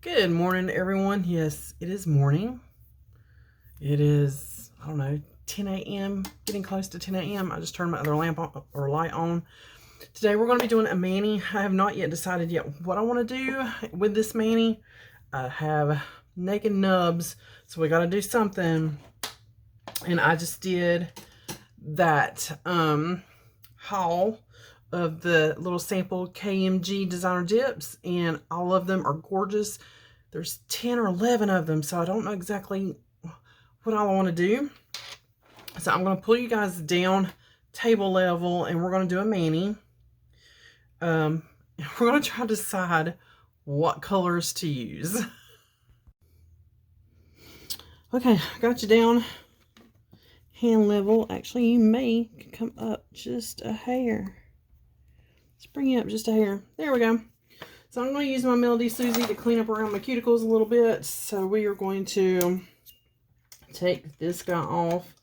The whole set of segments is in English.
Good morning, everyone. Yes, it is morning. It is, I don't know, 10 a.m., getting close to 10 a.m. I just turned my other lamp on, or light on. Today we're going to be doing a mani. I have not yet decided yet what I want to do with this mani. I have naked nubs, so we got to do something. And I just did that haul of the little sample KMG Designer Dips, and all of them are gorgeous. There's 10 or 11 of them, so I don't know exactly what all I want to do. So I'm going to pull you guys down table level, and we're going to do a mani. We're going to try to decide what colors to use. Okay, I got you down hand level. Actually, you may come up just a hair. Let's bring you up just a hair. There we go. So I'm going to use my Melody Susie to clean up around my cuticles a little bit. So we are going to take this guy off,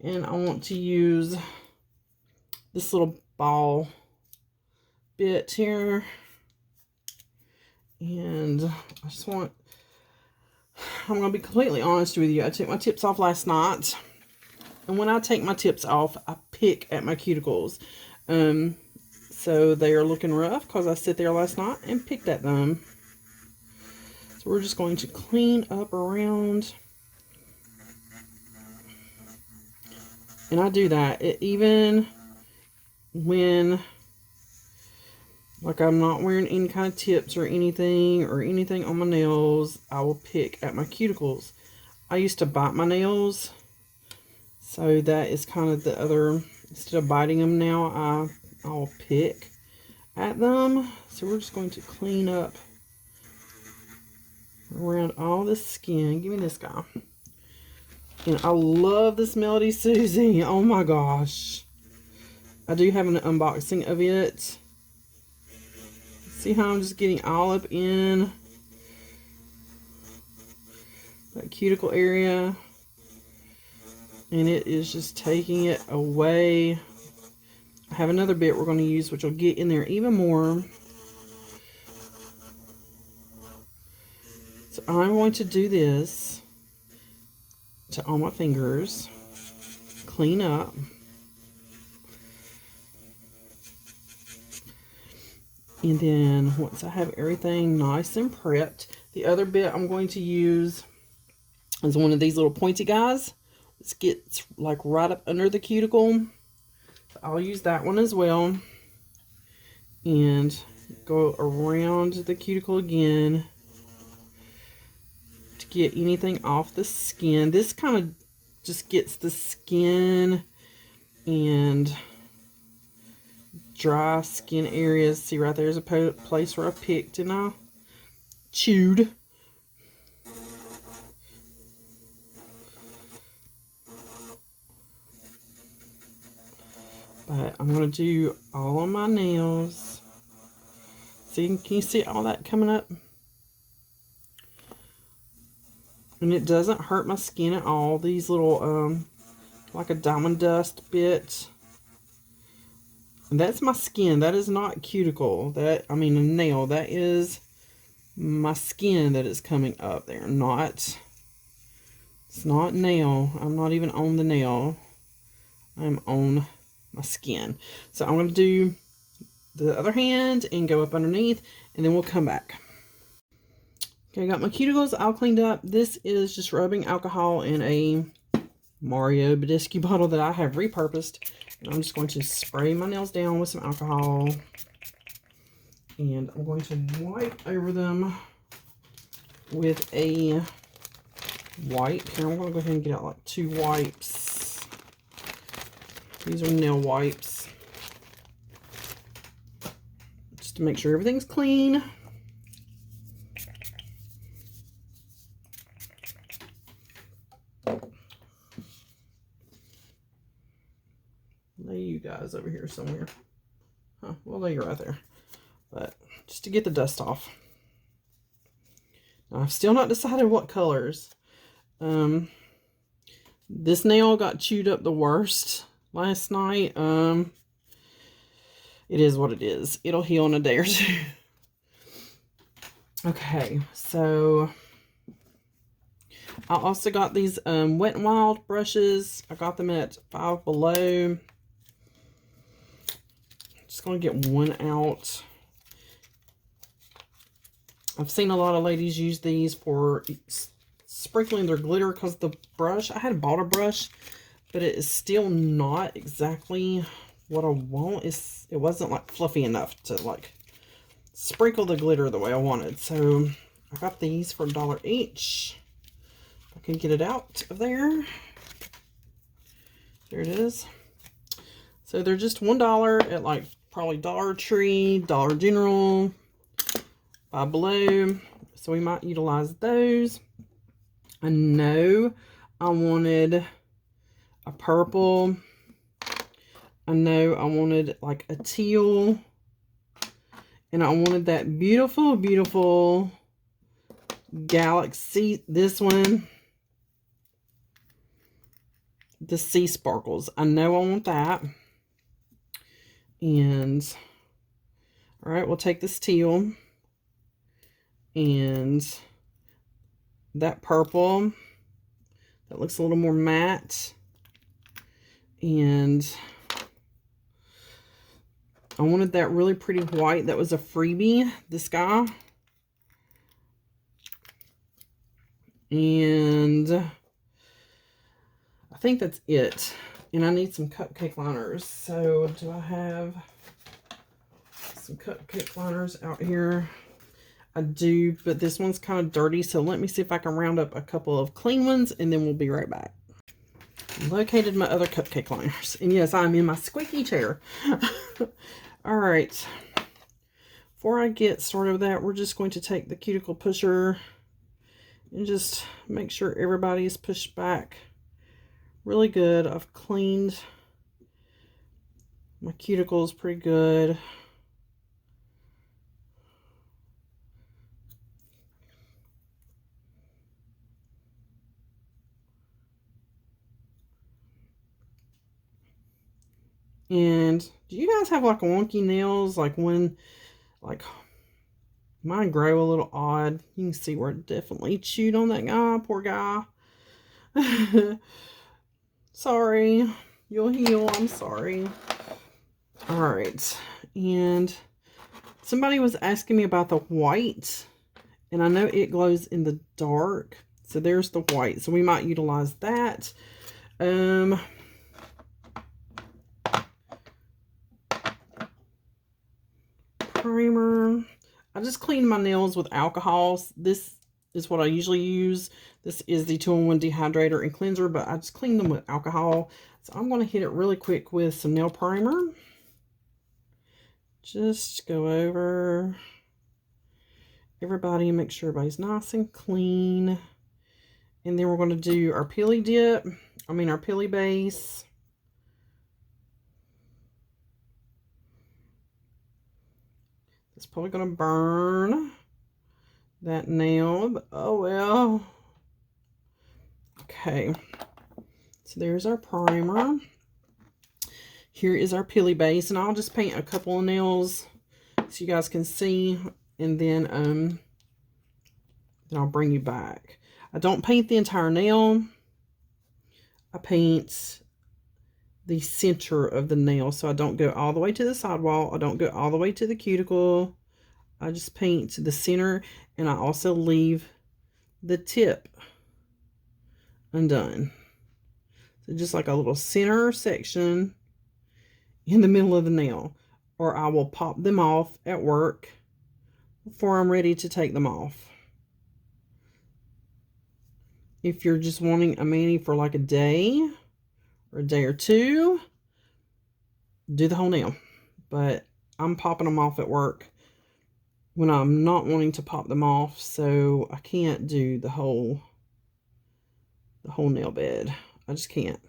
and I want to use this little ball bit here. And I just want, I'm going to be completely honest with you. I took my tips off last night. And when I take my tips off, I pick at my cuticles. So they are looking rough because I sit there last night and picked at them. So we're just going to clean up around. And I do that even when, like, I'm not wearing any kind of tips or anything on my nails, I will pick at my cuticles. I used to bite my nails. So that is kind of the other, instead of biting them now, I'll pick at them. So we're just going to clean up around all the skin. Give me this guy. And I love this Melody Susie. Oh my gosh. I do have an unboxing of it. See how I'm just getting all up in that cuticle area. And it is just taking it away. I have another bit we're going to use, which will get in there even more. So I'm going to do this to all my fingers. Clean up. And then once I have everything nice and prepped, the other bit I'm going to use is one of these little pointy guys. This gets like right up under the cuticle. So I'll use that one as well. And go around the cuticle again to get anything off the skin. This kind of just gets the skin and dry skin areas. See right there's a place where I picked and I chewed. But I'm going to do all of my nails. See, can you see all that coming up? And it doesn't hurt my skin at all. These little, like a diamond dust bit. And that's my skin. That is not cuticle. A nail. That is my skin that is coming up there. It's not nail. I'm not even on the nail. I'm on my skin. So I'm going to do the other hand and go up underneath, and then we'll come back. Okay, I got my cuticles all cleaned up. This is just rubbing alcohol in a Mario Badescu bottle that I have repurposed. And I'm just going to spray my nails down with some alcohol. And I'm going to wipe over them with a wipe. Here, I'm going to go ahead and get out like 2 wipes. These are nail wipes. Just to make sure everything's clean. Lay you guys over here somewhere. Huh, we'll lay you right there. But just to get the dust off. Now, I've still not decided what colors. This nail got chewed up the worst last night. It is what it is. It'll heal in a day or two. Okay, so I also got these Wet n Wild brushes. I got them at Five Below. Just going to get one out. I've seen a lot of ladies use these for sprinkling their glitter because the brush, I had bought a brush, but it is still not exactly what I want. It wasn't like fluffy enough to like sprinkle the glitter the way I wanted. So I got these for $1 each. If I can get it out of there. There it is. So they're just $1 at like probably Dollar Tree, Dollar General, Five Below. So we might utilize those. I know I wanted a purple. I know I wanted like a teal. And I wanted that beautiful, beautiful Galaxy. This one. The Sea Sparkles. I know I want that. And, all right, we'll take this teal. And that purple. That looks a little more matte. And I wanted that really pretty white. That was a freebie. This guy. And I think that's it. And I need some cupcake liners. So do I have some cupcake liners out here? I do, but this one's kind of dirty. So let me see if I can round up a couple of clean ones and then we'll be right back. Located my other cupcake liners. And yes, I'm in my squeaky chair. All right. Before I get started with that, we're just going to take the cuticle pusher and just make sure everybody is pushed back really good. I've cleaned my cuticles pretty good. And do you guys have like wonky nails? Like when, like mine grow a little odd. You can see where it definitely chewed on that guy. Poor guy. Sorry. You'll heal. I'm sorry. All right. And somebody was asking me about the white. And I know it glows in the dark. So there's the white. So we might utilize that. Primer. I just cleaned my nails with alcohol. This is what I usually use. This is the 2-in-1 dehydrator and cleanser, but I just cleaned them with alcohol. So I'm going to hit it really quick with some nail primer. Just go over everybody and make sure everybody's nice and clean. And then we're going to do our peely dip. I mean our peely base. It's probably going to burn that nail, but oh well. Okay, so there's our primer. Here is our peely base, and I'll just paint a couple of nails so you guys can see, and then I'll bring you back. I don't paint the entire nail. I paint the center of the nail, so I don't go all the way to the sidewall. I don't go all the way to the cuticle. I just paint the center, and I also leave the tip undone. So just like a little center section in the middle of the nail, or I will pop them off at work before I'm ready to take them off. If you're just wanting a mani for like a day or a day or two, do the whole nail. But I'm popping them off at work when I'm not wanting to pop them off, so I can't do the whole nail bed. I just can't.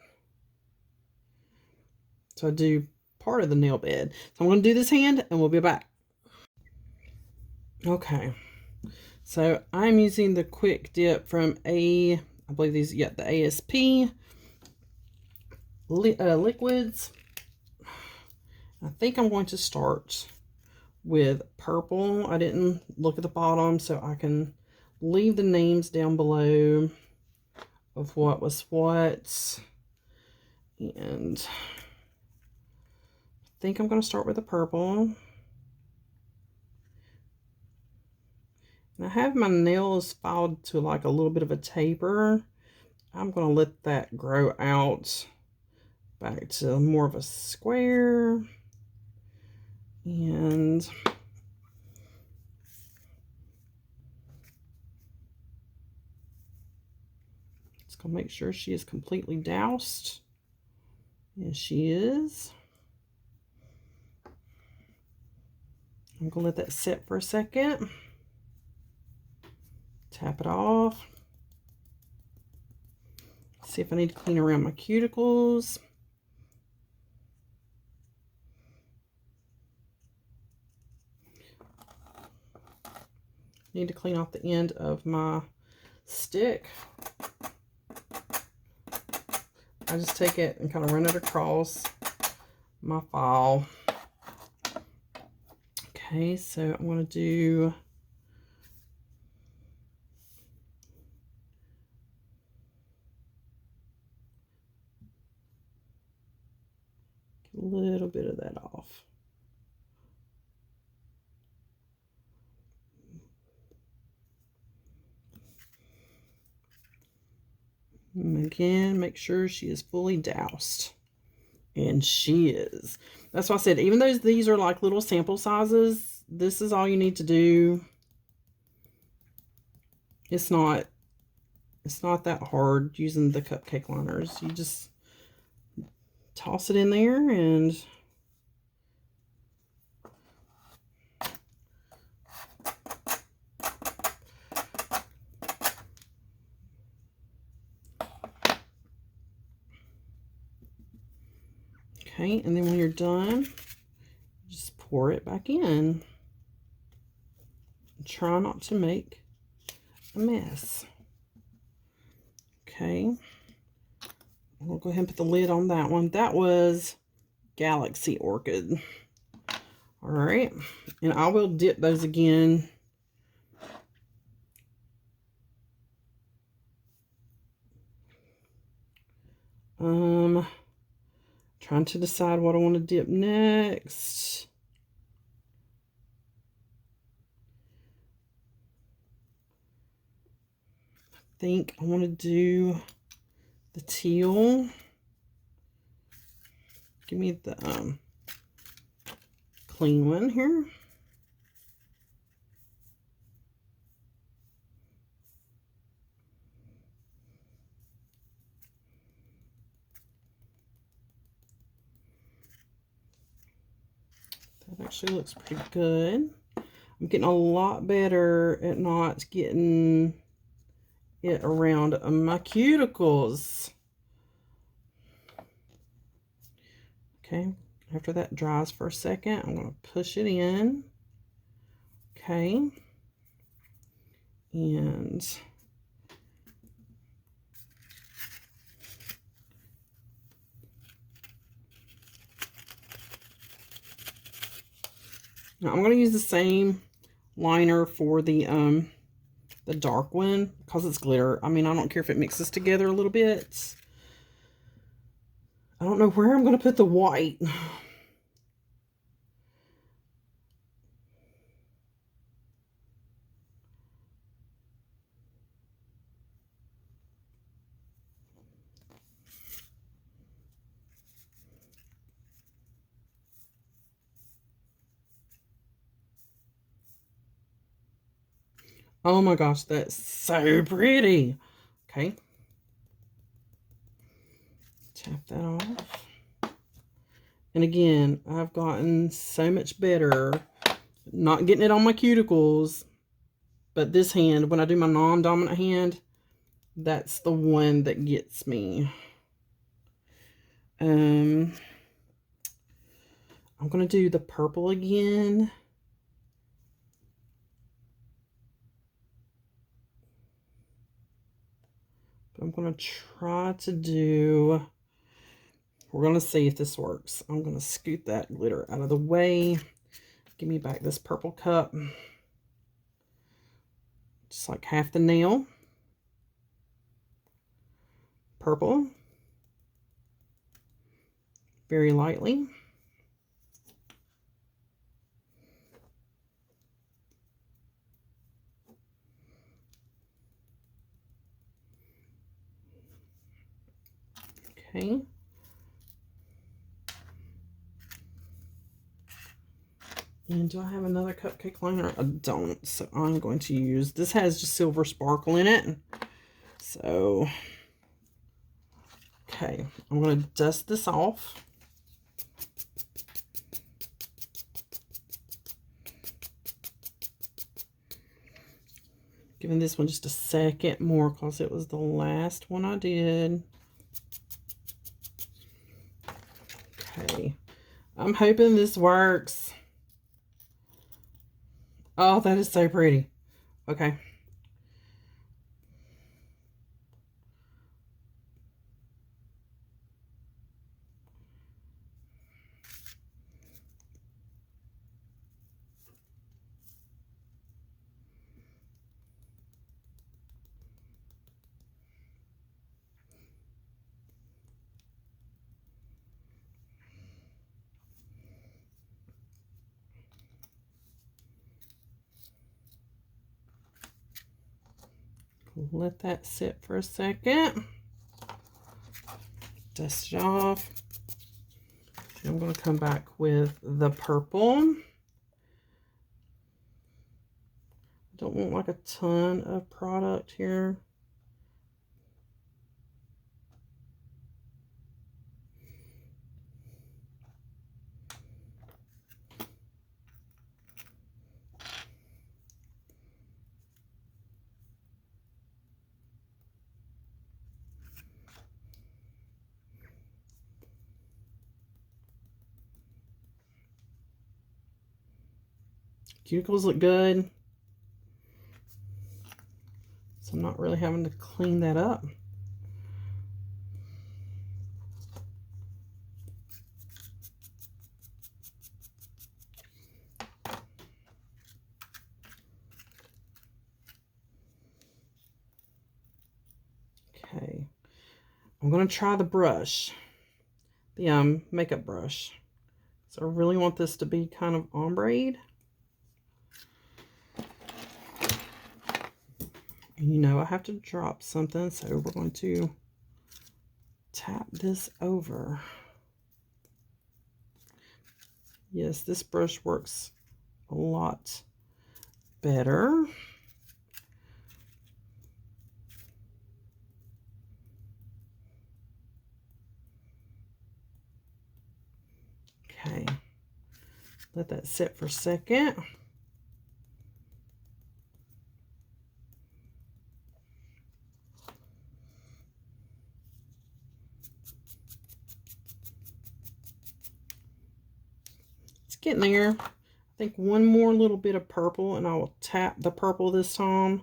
So I do part of the nail bed. So I'm going to do this hand and we'll be back. Okay. So I'm using the quick dip from I believe these, yeah, the ASP liquids. I think I'm going to start with purple. I didn't look at the bottom, so I can leave the names down below of what was what. And I think I'm going to start with the purple. And I have my nails filed to like a little bit of a taper. I'm going to let that grow out back to more of a square. And just going to make sure she is completely doused. Yes, she is. I'm going to let that set for a second. Tap it off. See if I need to clean around my cuticles. Need to clean off the end of my stick. I just take it and kind of run it across my file. Okay, so I'm going to do a little bit of that off. And again, make sure she is fully doused. And she is. That's why I said, even though these are like little sample sizes, this is all you need to do. It's not that hard using the cupcake liners. You just toss it in there and okay, and then when you're done, just pour it back in. Try not to make a mess. Okay. We'll go ahead and put the lid on that one. That was Galaxy Orchid. All right. And I will dip those again. Trying to decide what I want to dip next. I think I want to do the teal. Give me the clean one here. That actually looks pretty good. I'm getting a lot better at not getting it around my cuticles. Okay, after that dries for a second, I'm going to push it in. Okay, and now I'm going to use the same liner for the dark one because it's glitter. I mean, I don't care if it mixes together a little bit. I don't know where I'm going to put the white. Oh my gosh, that's so pretty. Okay. Tap that off. And again, I've gotten so much better not getting it on my cuticles. But this hand, when I do my non-dominant hand, that's the one that gets me. I'm going to do the purple again. I'm going to try to do, we're going to see if this works. I'm going to scoot that glitter out of the way. Give me back this purple cup. Just like half the nail. Purple. Very lightly. Okay. And do I have another cupcake liner? I don't, so I'm going to use, this has just silver sparkle in it. So, okay, I'm going to dust this off. Giving this one just a second more because it was the last one I did. Okay, I'm hoping this works. Oh, that is so pretty. Okay. Let that sit for a second. Dust it off. I'm going to come back with the purple. I don't want like a ton of product here. Cuticles look good. So I'm not really having to clean that up. Okay. I'm going to try the brush. The makeup brush. So I really want this to be kind of ombre. And you know I have to drop something, so we're going to tap this over. Yes, this brush works a lot better. Okay, let that sit for a second. It's getting there. I think one more little bit of purple and I will tap the purple this time.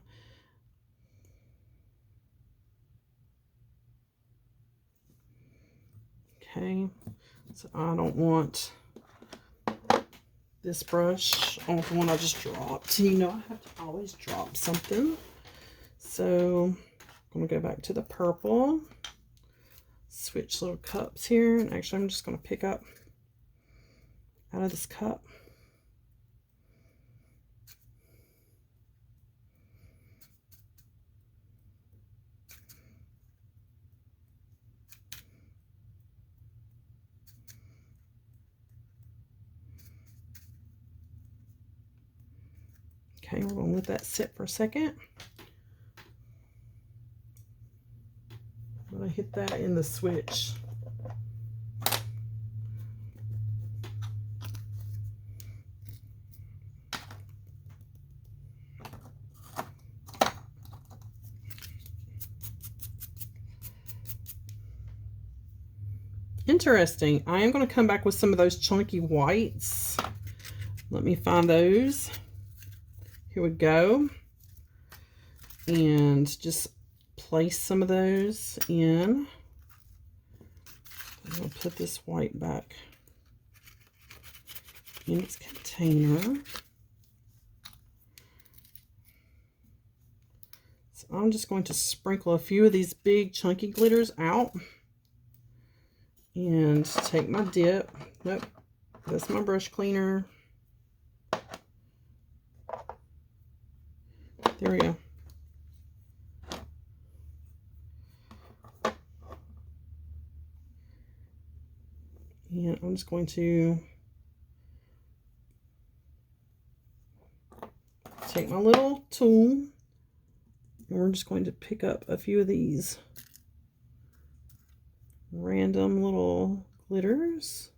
Okay, so I don't want this brush on the one I just dropped. You know, I have to always drop something. So I'm going to go back to the purple. Switch little cups here. And actually, I'm just going to pick up out of this cup. Okay, we're going to let that sit for a second. I'm going to hit that in the switch. Interesting. I am going to come back with some of those chunky whites. Let me find those. Here we go. And just place some of those in. I'm going to put this white back in its container. So I'm just going to sprinkle a few of these big chunky glitters out and take my dip. Nope, that's my brush cleaner. There we go. And I'm just going to take my little tool, and we're just going to pick up a few of these random little glitters,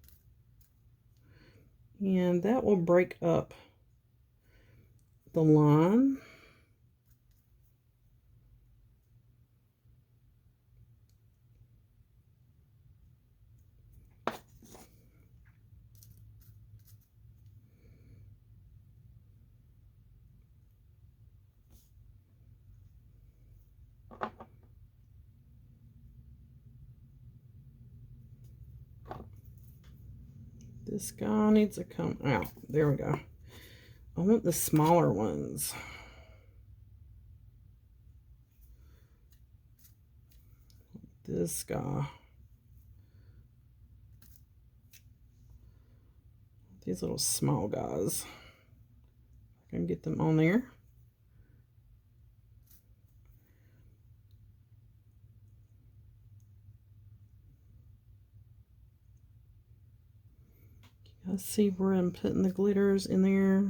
and that will break up the line. This guy needs to come out. There we go. I want the smaller ones. This guy. These little small guys. I can get them on there. You guys see where I'm putting the glitters in there?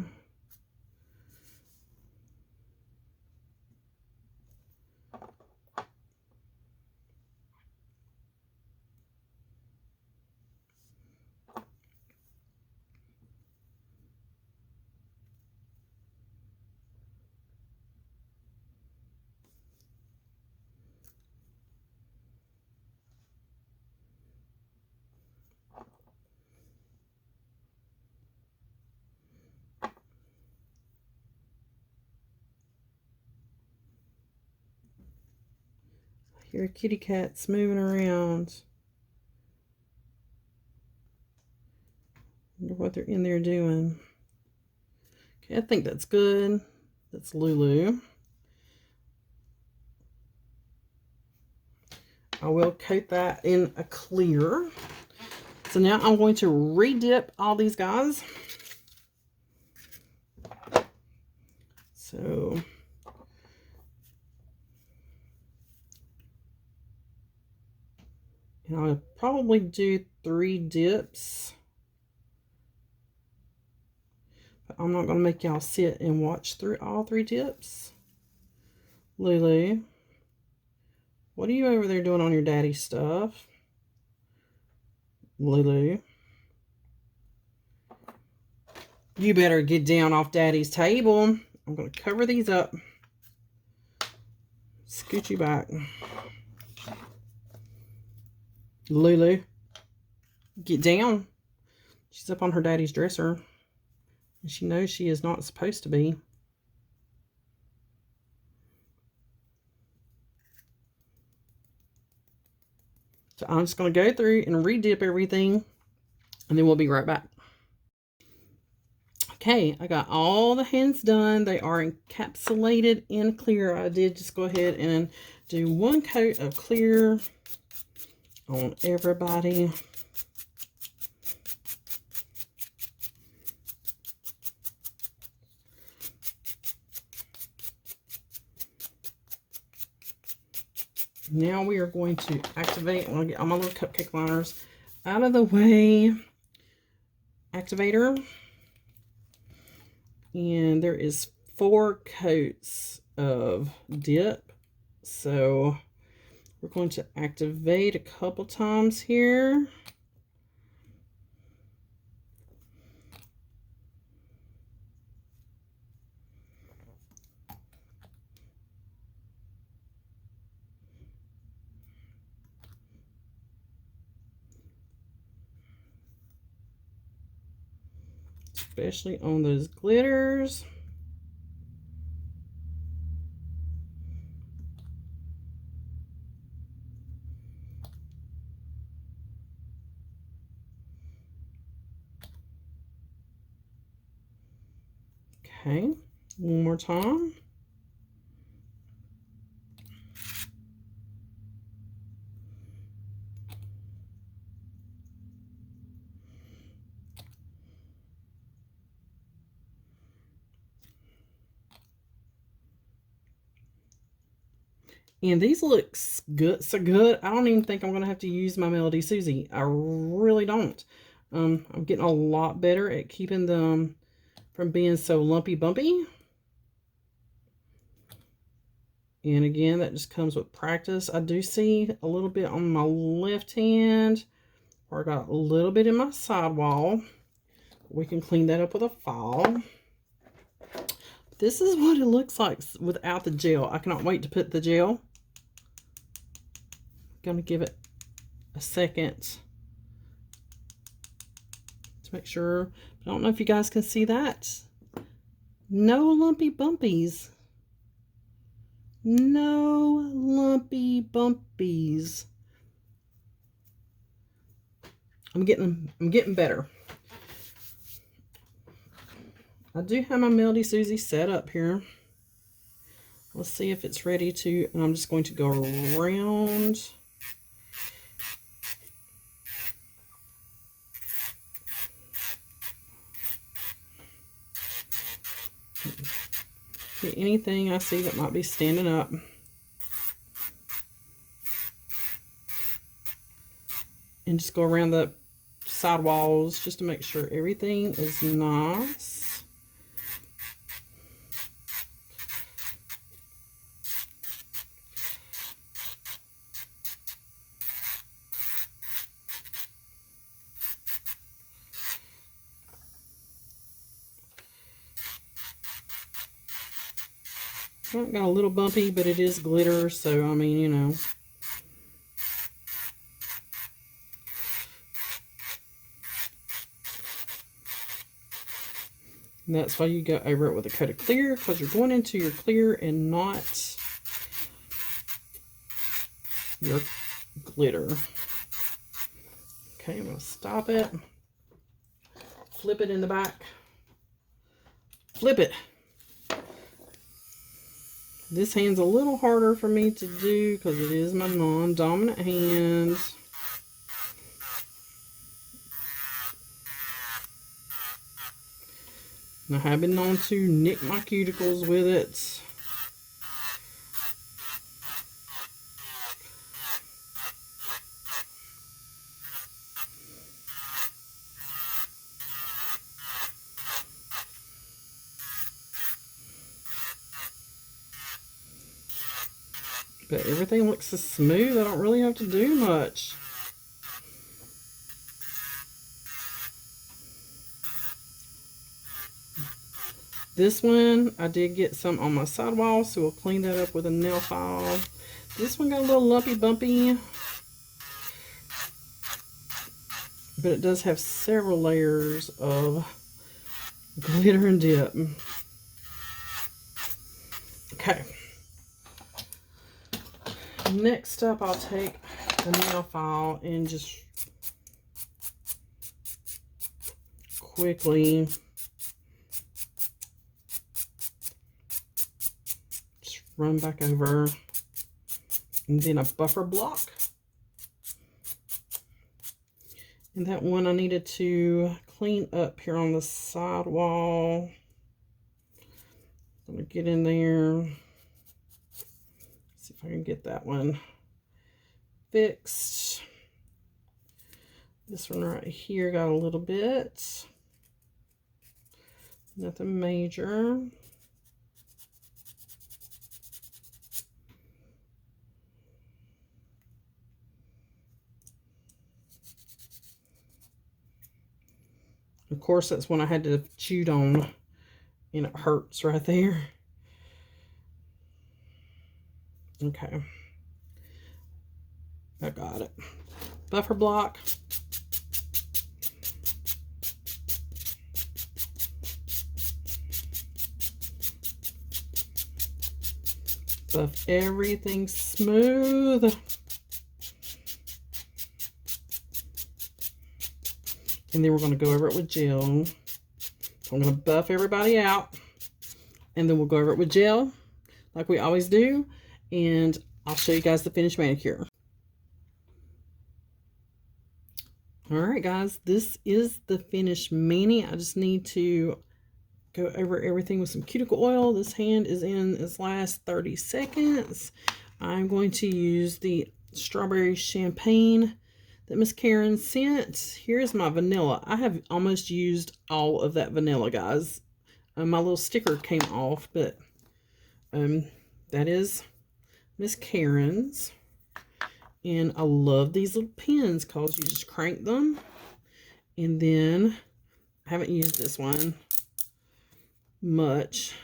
I hear kitty cats moving around. Wonder what they're in there doing. Okay, I think that's good. That's Lulu. I will coat that in a clear. So now I'm going to re-dip all these guys. So and I'll probably do 3 dips. But I'm not going to make y'all sit and watch through all 3 dips. Lulu, what are you over there doing on your daddy stuff? Lulu, you better get down off daddy's table. I'm going to cover these up. Scoot you back. Lulu, get down. She's up on her daddy's dresser. And she knows she is not supposed to be. So I'm just going to go through and re-dip everything. And then we'll be right back. Okay, I got all the hands done. They are encapsulated in clear. I did just go ahead and do 1 coat of clear on everybody. Now we are going to activate. I'm going to get all my little cupcake liners out of the way. Activator. And there is 4 coats of dip. So we're going to activate a couple times here. Especially on those glitters. Okay, one more time. And these look good, so good. I don't even think I'm going to have to use my Melody Susie. I really don't. I'm getting a lot better at keeping them from being so lumpy bumpy. And again, that just comes with practice. I do see a little bit on my left hand, where I got a little bit in my sidewall. We can clean that up with a file. This is what it looks like without the gel. I cannot wait to put the gel. Gonna give it a second to make sure. I don't know if you guys can see that. No lumpy bumpies. No lumpy bumpies. I'm getting better. I do have my Melody Susie set up here. Let's see if it's ready to, and I'm just going to go around. Get anything I see that might be standing up. And just go around the side walls just to make sure everything is nice. Got a little bumpy, but it is glitter, so I mean, you know. And that's why you go over it with a coat of clear, because you're going into your clear and not your glitter. Okay, I'm going to stop it. Flip it in the back. Flip it. This hand's a little harder for me to do because it is my non-dominant hand. And I have been known to nick my cuticles with it. But everything looks so smooth, I don't really have to do much. This one, I did get some on my sidewall, so we'll clean that up with a nail file. This one got a little lumpy bumpy. But it does have several layers of glitter and dip. Okay. Next up, I'll take the nail file and just quickly just run back over, and then a buffer block. And that one I needed to clean up here on the side wall. I'm gonna get in there. See if I can get that one fixed. This one right here got a little bit. Nothing major. Of course, that's when I had to chew on, and it hurts right there. Okay. I got it. Buffer block. Buff everything smooth. And then we're going to go over it with gel. I'm going to buff everybody out. And then we'll go over it with gel like we always do. And I'll show you guys the finished manicure. Alright guys, this is the finished mani. I just need to go over everything with some cuticle oil. This hand is in its last 30 seconds. I'm going to use the strawberry champagne that Miss Karen sent. Here's my vanilla. I have almost used all of that vanilla, guys. My little sticker came off, but that is Miss Karen's. And I love these little pins because you just crank them. And then, I haven't used this one much.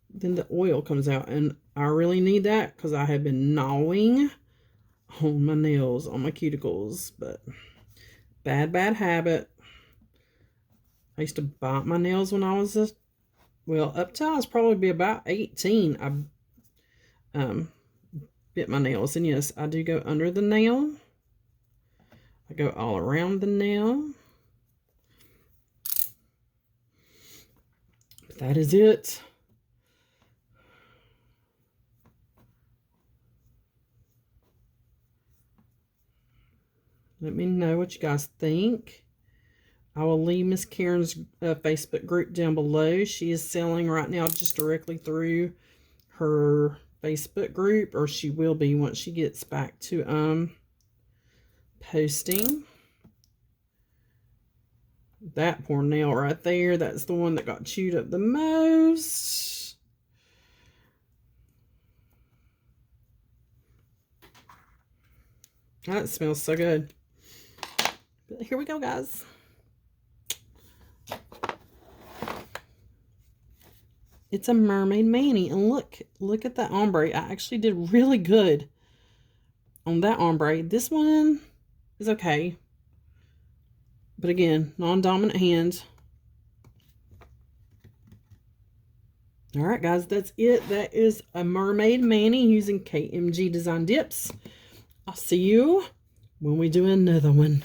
Then the oil comes out. And I really need that because I have been gnawing on my nails, on my cuticles. But, bad habit. I used to bite my nails when I was, up till I was probably about 18. I bit my nails. And yes, I do go under the nail. I go all around the nail. But that is it. Let me know what you guys think. I will leave Miss Karen's Facebook group down below. She is selling right now just directly through her Facebook group, or she will be once she gets back to posting. That poor nail right there, that's the one that got chewed up the most. That smells so good. But here we go, guys. It's a Mermaid Mani, and look at that ombre. I actually did really good on that ombre. This one is okay, but again, non-dominant hand. All right, guys, that's it. That is a Mermaid Mani using KMG Design Dips. I'll see you when we do another one.